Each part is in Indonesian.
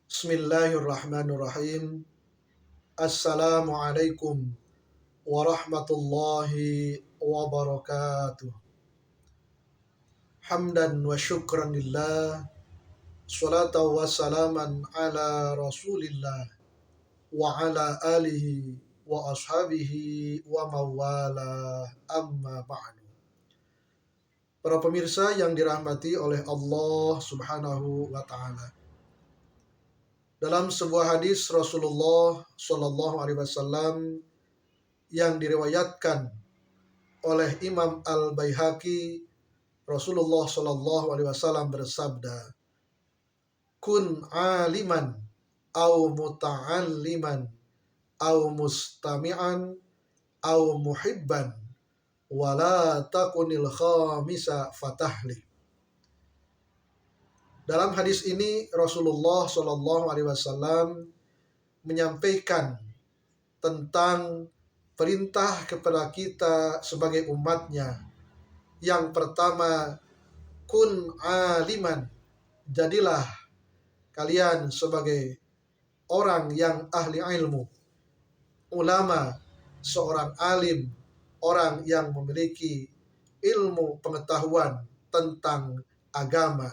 Bismillahirrahmanirrahim. Assalamualaikum warahmatullahi wabarakatuh. Hamdan wa syukran lillah. Salatu wa salaman ala rasulillah. Wa ala alihi wa ashabihi wa mawala amma ba'du. Para pemirsa yang dirahmati oleh Allah subhanahu wa ta'ala. Dalam sebuah hadis Rasulullah Shallallahu Alaihi Wasallam yang diriwayatkan oleh Imam Al-Baihaqi, Rasulullah Shallallahu Alaihi Wasallam bersabda, "Kun aliman, au muta'alliman, au mustami'an, au muhibban, wala takunil khamisa fatahli." Dalam hadis ini Rasulullah Shallallahu Alaihi Wasallam menyampaikan tentang perintah kepada kita sebagai umatnya. Yang pertama, kun aliman, jadilah kalian sebagai orang yang ahli ilmu, ulama, seorang alim, orang yang memiliki ilmu pengetahuan tentang agama.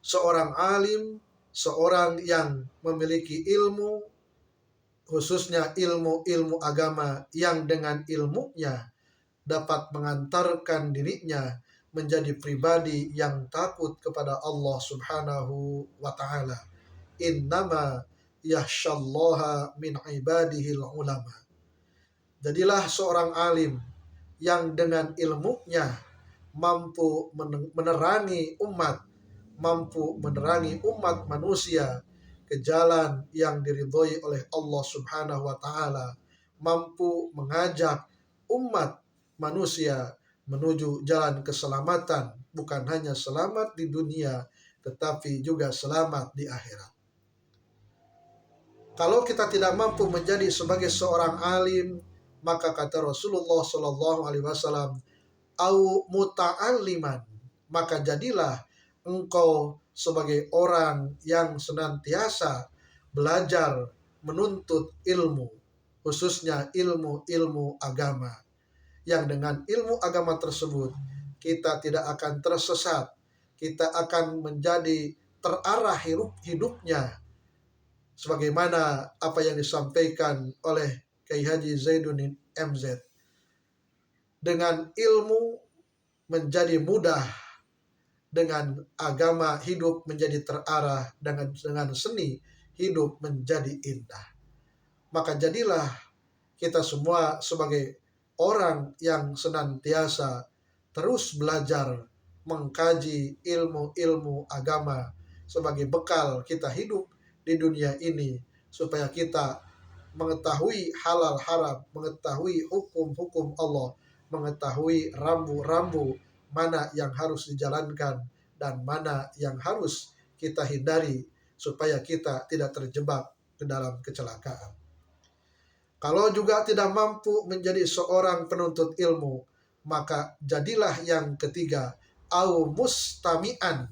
Seorang alim, seorang yang memiliki ilmu, khususnya ilmu-ilmu agama yang dengan ilmunya dapat mengantarkan dirinya menjadi pribadi yang takut kepada Allah Subhanahu wa Ta'ala. Innama yakhsyallaha min ibadihil ulama. Jadilah seorang alim yang dengan ilmunya mampu menerangi umat, mampu menerangi umat manusia ke jalan yang diridhoi oleh Allah Subhanahu wa Ta'ala, mampu mengajak umat manusia menuju jalan keselamatan, bukan hanya selamat di dunia tetapi juga selamat di akhirat. Kalau kita tidak mampu menjadi sebagai seorang alim, maka kata Rasulullah Shallallahu Alaihi Wasallam, au muta'alliman, maka jadilah engkau sebagai orang yang senantiasa belajar menuntut ilmu, khususnya ilmu-ilmu agama. Yang dengan ilmu agama tersebut kita tidak akan tersesat, kita akan menjadi terarah hidupnya sebagaimana apa yang disampaikan oleh Kiai Haji Zaiduddin MZ. Dengan ilmu menjadi mudah, dengan agama hidup menjadi terarah, dengan seni hidup menjadi indah. Maka jadilah kita semua sebagai orang yang senantiasa terus belajar mengkaji ilmu-ilmu agama sebagai bekal kita hidup di dunia ini, supaya kita mengetahui halal haram, mengetahui hukum-hukum Allah, mengetahui rambu-rambu mana yang harus dijalankan dan mana yang harus kita hindari supaya kita tidak terjebak ke dalam kecelakaan. Kalau juga tidak mampu menjadi seorang penuntut ilmu, maka jadilah yang ketiga, au mustami'an,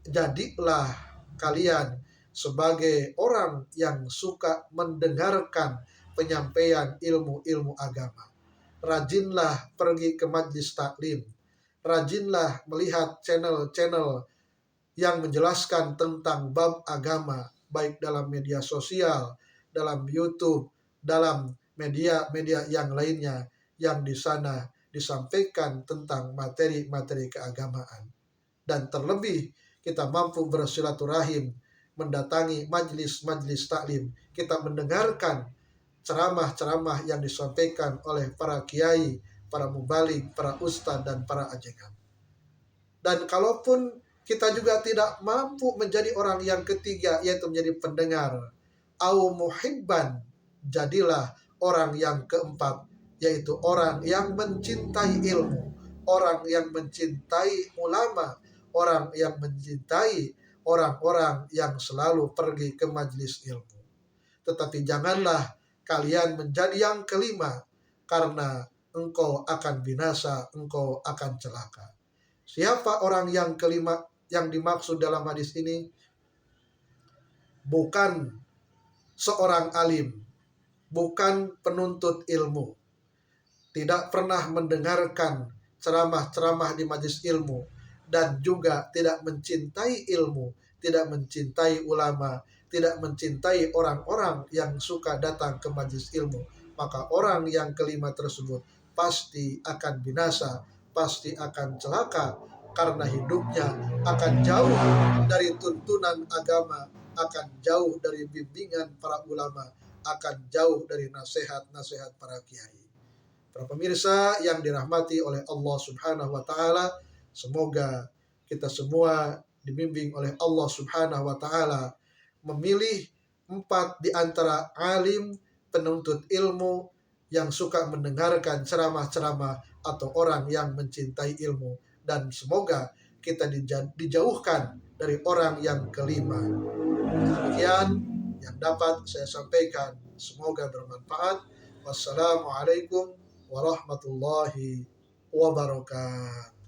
jadilah kalian sebagai orang yang suka mendengarkan penyampaian ilmu-ilmu agama. Rajinlah pergi ke majlis taklim, rajinlah melihat channel-channel yang menjelaskan tentang bab agama, baik dalam media sosial, dalam YouTube, dalam media-media yang lainnya, yang di sana disampaikan tentang materi-materi keagamaan. Dan terlebih kita mampu bersilaturahim, mendatangi majlis-majlis taklim, kita mendengarkan ceramah-ceramah yang disampaikan oleh para kiai, para mubalik, para ustadz, dan para ajengan. Dan kalaupun kita juga tidak mampu menjadi orang yang ketiga, yaitu menjadi pendengar, au muhibban, jadilah orang yang keempat, yaitu orang yang mencintai ilmu, orang yang mencintai ulama, orang yang mencintai orang-orang yang selalu pergi ke majlis ilmu. Tetapi janganlah kalian menjadi yang kelima, karena engkau akan binasa, engkau akan celaka. Siapa orang yang kelima yang dimaksud dalam hadis ini? bukan seorang alim, bukan penuntut ilmu, tidak pernah mendengarkan ceramah-ceramah di majelis ilmu, dan juga tidak mencintai ilmu, tidak mencintai ulama, tidak mencintai orang-orang yang suka datang ke majelis ilmu, maka orang yang kelima tersebut pasti akan binasa, pasti akan celaka, karena hidupnya akan jauh dari tuntunan agama, akan jauh dari bimbingan para ulama, akan jauh dari nasihat-nasihat para kiai. Para pemirsa yang dirahmati oleh Allah Subhanahu wa taala, semoga kita semua dibimbing oleh Allah Subhanahu wa taala memilih 4 di antara alim, penuntut ilmu yang suka mendengarkan ceramah-ceramah atau orang yang mencintai ilmu, dan semoga kita dijauhkan dari orang yang kelima. Demikian yang dapat saya sampaikan, semoga bermanfaat. Wassalamualaikum warahmatullahi wabarakatuh.